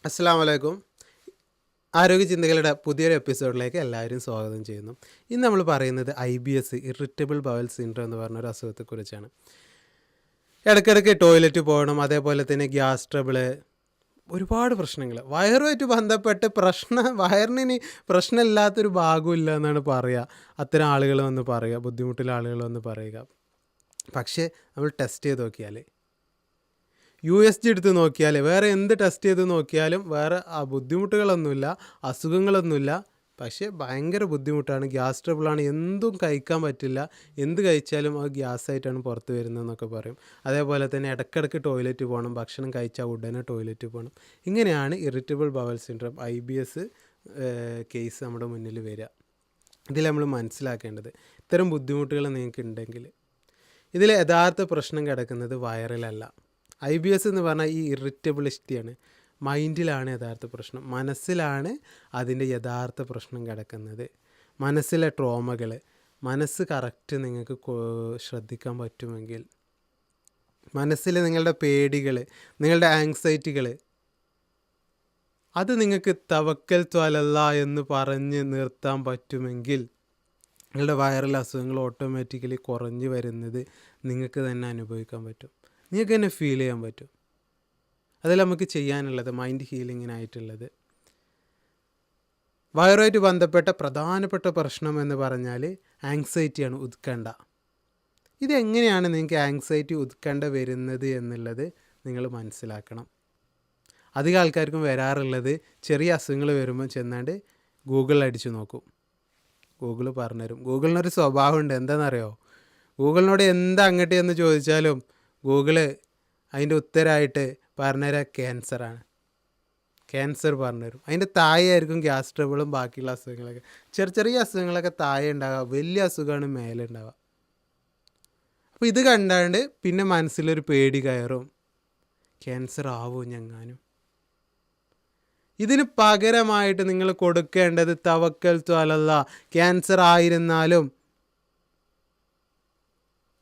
അസ്സലാമു അലൈക്കും. ആരോഗ്യ ചിന്തകളുടെ പുതിയൊരു എപ്പിസോഡിലേക്ക് എല്ലാവരും സ്വാഗതം ചെയ്യുന്നു. ഇന്ന് നമ്മൾ പറയുന്നത് IBS ഇറിറ്റബിൾ ബവൽ സിൻഡ്രോം എന്ന് പറഞ്ഞൊരു അസുഖത്തെക്കുറിച്ചാണ്. ഇടയ്ക്കിടയ്ക്ക് ടോയ്ലറ്റ് പോകണം, അതേപോലെ തന്നെ ഗ്യാസ് ട്രബിള്, ഒരുപാട് പ്രശ്നങ്ങൾ വയറുമായിട്ട് ബന്ധപ്പെട്ട് വയറിന് പ്രശ്നമില്ലാത്തൊരു ഭാഗമില്ല എന്നാണ് പറയുക. അത്തരം ആളുകൾ വന്ന് പറയുക, ബുദ്ധിമുട്ടുള്ള ആളുകൾ വന്ന് പറയുക. പക്ഷേ നമ്മൾ ടെസ്റ്റ് ചെയ്ത് നോക്കിയാൽ USG എടുത്ത് നോക്കിയാൽ വേറെ എന്ത് ടെസ്റ്റ് ചെയ്ത് നോക്കിയാലും വേറെ ബുദ്ധിമുട്ടുകളൊന്നുമില്ല, അസുഖങ്ങളൊന്നുമില്ല. പക്ഷേ ഭയങ്കര ബുദ്ധിമുട്ടാണ്, ഗ്യാസ് ട്രബിളാണ്, എന്തും കഴിക്കാൻ പറ്റില്ല, എന്ത് കഴിച്ചാലും അത് ഗ്യാസായിട്ടാണ് പുറത്ത് വരുന്നതെന്നൊക്കെ പറയും. അതേപോലെ തന്നെ ഇടയ്ക്കിടയ്ക്ക് ടോയ്ലറ്റ് പോകണം, ഭക്ഷണം കഴിച്ചാൽ ഉടനെ ടോയ്ലറ്റ് പോകണം. ഇങ്ങനെയാണ് irritable bowel syndrome IBS case നമ്മുടെ മുന്നിൽ വരിക. ഇതിൽ നമ്മൾ മനസ്സിലാക്കേണ്ടത്, ഇത്തരം ബുദ്ധിമുട്ടുകൾ നിങ്ങൾക്ക് ഉണ്ടെങ്കിൽ ഇതിൽ യഥാർത്ഥ പ്രശ്നം കിടക്കുന്നത് വയറിലല്ല. IBS എന്ന് പറഞ്ഞാൽ ഈ ഇറിറ്റബിളിറ്റിയാണ്, മൈൻഡിലാണ് യഥാർത്ഥ പ്രശ്നം, മനസ്സിലാണ് അതിൻ്റെ യഥാർത്ഥ പ്രശ്നം കിടക്കുന്നത്. മനസ്സിലെ ട്രോമകൾ, മനസ്സ് കറക്റ്റ് നിങ്ങൾക്ക് ശ്രദ്ധിക്കാൻ പറ്റുമെങ്കിൽ, മനസ്സിൽ നിങ്ങളുടെ പേടികൾ, നിങ്ങളുടെ ആങ്സൈറ്റികൾ, അത് നിങ്ങൾക്ക് തവക്കൽ ത്വലല്ല എന്ന് പറഞ്ഞ് നിർത്താൻ പറ്റുമെങ്കിൽ നിങ്ങളുടെ വൈറൽ അസുഖങ്ങൾ ഓട്ടോമാറ്റിക്കലി കുറഞ്ഞു വരുന്നത് നിങ്ങൾക്ക് തന്നെ അനുഭവിക്കാൻ പറ്റും, നിങ്ങൾക്ക് തന്നെ ഫീൽ ചെയ്യാൻ പറ്റും. അതിൽ നമുക്ക് ചെയ്യാനുള്ളത് മൈൻഡ് ഹീലിങ്ങിനായിട്ടുള്ളത്, വയറുമായിട്ട് ബന്ധപ്പെട്ട പ്രധാനപ്പെട്ട പ്രശ്നം എന്ന് പറഞ്ഞാൽ ആങ്സൈറ്റിയാണ്, ഉത്കണ്ഠ. ഇതെങ്ങനെയാണ് നിങ്ങൾക്ക് ആങ്സൈറ്റി ഉത്കണ്ഠ വരുന്നത് എന്നുള്ളത് നിങ്ങൾ മനസ്സിലാക്കണം. അധികം ആൾക്കാർക്കും വരാറുള്ളത് ചെറിയ അസുഖങ്ങൾ വരുമ്പോൾ ചെന്നാണ്ട് ഗൂഗിളിൽ അടിച്ചു നോക്കും, ഗൂഗിൾ പറഞ്ഞുതരും. ഗൂഗിളിനൊരു സ്വഭാവമുണ്ട്, എന്താണെന്നറിയോ? ഗൂഗിളിനോട് എന്താ അങ്ങോട്ട് എന്ന് ചോദിച്ചാലും ഗൂഗിള് അതിൻ്റെ ഉത്തരമായിട്ട് പറഞ്ഞുതരാം ക്യാൻസറാണ്, ക്യാൻസർ പറഞ്ഞുതരും. അതിൻ്റെ താഴെയായിരിക്കും ഗ്യാസ് ട്രബിളും ബാക്കിയുള്ള അസുഖങ്ങളൊക്കെ. ചെറിയ അസുഖങ്ങളൊക്കെ താഴെ ഉണ്ടാവുക, വലിയ അസുഖമാണ് മേലെ ഉണ്ടാവുക. അപ്പോൾ ഇത് കണ്ടാണ്ട് പിന്നെ മനസ്സിലൊരു പേടി കയറും, ക്യാൻസർ ആവും ഞങ്ങാനും. ഇതിന് പകരമായിട്ട് നിങ്ങൾ കൊടുക്കേണ്ടത് തവക്കൽ ത്വലല്ല. ക്യാൻസർ ആയിരുന്നാലും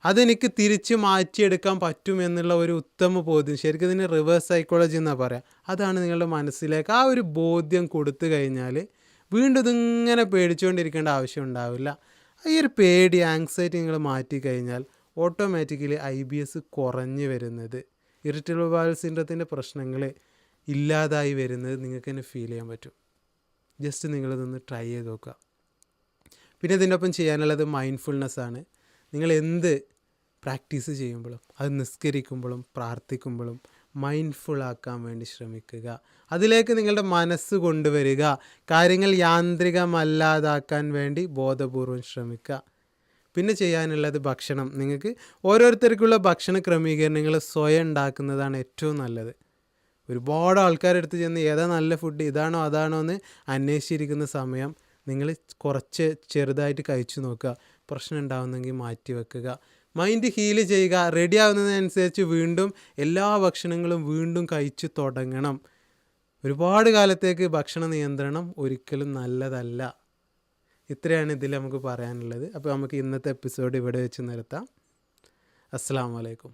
അതെനിക്ക് തിരിച്ച് മാറ്റിയെടുക്കാൻ പറ്റുമെന്നുള്ള ഒരു ഉത്തമ ബോധ്യം, ശരിക്കും ഇതിന് റിവേഴ്സ് സൈക്കോളജി എന്നാണ് പറയുക. അതാണ് നിങ്ങളുടെ മനസ്സിലേക്ക് ആ ഒരു ബോധ്യം കൊടുത്തു കഴിഞ്ഞാൽ വീണ്ടും ഇതിങ്ങനെ പേടിച്ചുകൊണ്ടിരിക്കേണ്ട ആവശ്യം ഉണ്ടാവില്ല. ഈ ഒരു പേടി, ആങ്സൈറ്റി നിങ്ങൾ മാറ്റിക്കഴിഞ്ഞാൽ ഓട്ടോമാറ്റിക്കലി IBS കുറഞ്ഞു വരുന്നത്, ഇറിറ്റബിൾ ബവൽ സിൻഡ്രോത്തിൻ്റെ പ്രശ്നങ്ങൾ ഇല്ലാതായി വരുന്നത് നിങ്ങൾക്ക് തന്നെ ഫീൽ ചെയ്യാൻ പറ്റും. ജസ്റ്റ് നിങ്ങളിതൊന്ന് ട്രൈ ചെയ്ത് നോക്കുക. പിന്നെ ഇതിൻ്റെ ഒപ്പം ചെയ്യാനുള്ളത് മൈൻഡ്ഫുൾനെസ്സാണ്. നിങ്ങൾ എന്ത് പ്രാക്ടീസ് ചെയ്യുമ്പോഴും, അത് നിസ്കരിക്കുമ്പോഴും പ്രാർത്ഥിക്കുമ്പോഴും മൈൻഡ്ഫുള്ളാക്കാൻ വേണ്ടി ശ്രമിക്കുക. അതിലേക്ക് നിങ്ങളുടെ മനസ്സ് കൊണ്ടുവരിക. കാര്യങ്ങൾ യാന്ത്രികമല്ലാതാക്കാൻ വേണ്ടി ബോധപൂർവം ശ്രമിക്കുക. പിന്നെ ചെയ്യാനുള്ളത് ഭക്ഷണം. നിങ്ങൾക്ക് ഓരോരുത്തർക്കുള്ള ഭക്ഷണ ക്രമീകരണങ്ങൾ സ്വയം ഉണ്ടാക്കുന്നതാണ് ഏറ്റവും നല്ലത്. ഒരുപാട് ആൾക്കാരെടുത്ത് ചെന്ന് ഏതാ നല്ല ഫുഡ്, ഇതാണോ അതാണോ എന്ന് അന്വേഷിച്ചിരിക്കുന്ന സമയം നിങ്ങൾ കുറച്ച് ചെറുതായിട്ട് കഴിച്ചു നോക്കുക. പ്രശ്നം ഉണ്ടാകുന്നെങ്കിൽ മാറ്റി വെക്കുക. മൈൻഡ് ഹീല് ചെയ്യുക. റെഡി ആവുന്നതിനനുസരിച്ച് വീണ്ടും എല്ലാ ഭക്ഷണങ്ങളും വീണ്ടും കഴിച്ചു തുടങ്ങണം. ഒരുപാട് കാലത്തേക്ക് ഭക്ഷണ നിയന്ത്രണം ഒരിക്കലും നല്ലതല്ല. ഇത്രയാണ് ഇതിൽ നമുക്ക് പറയാനുള്ളത്. അപ്പോൾ നമുക്ക് ഇന്നത്തെ എപ്പിസോഡ് ഇവിടെ വെച്ച് നിർത്താം. അസ്സലാമു അലൈക്കും.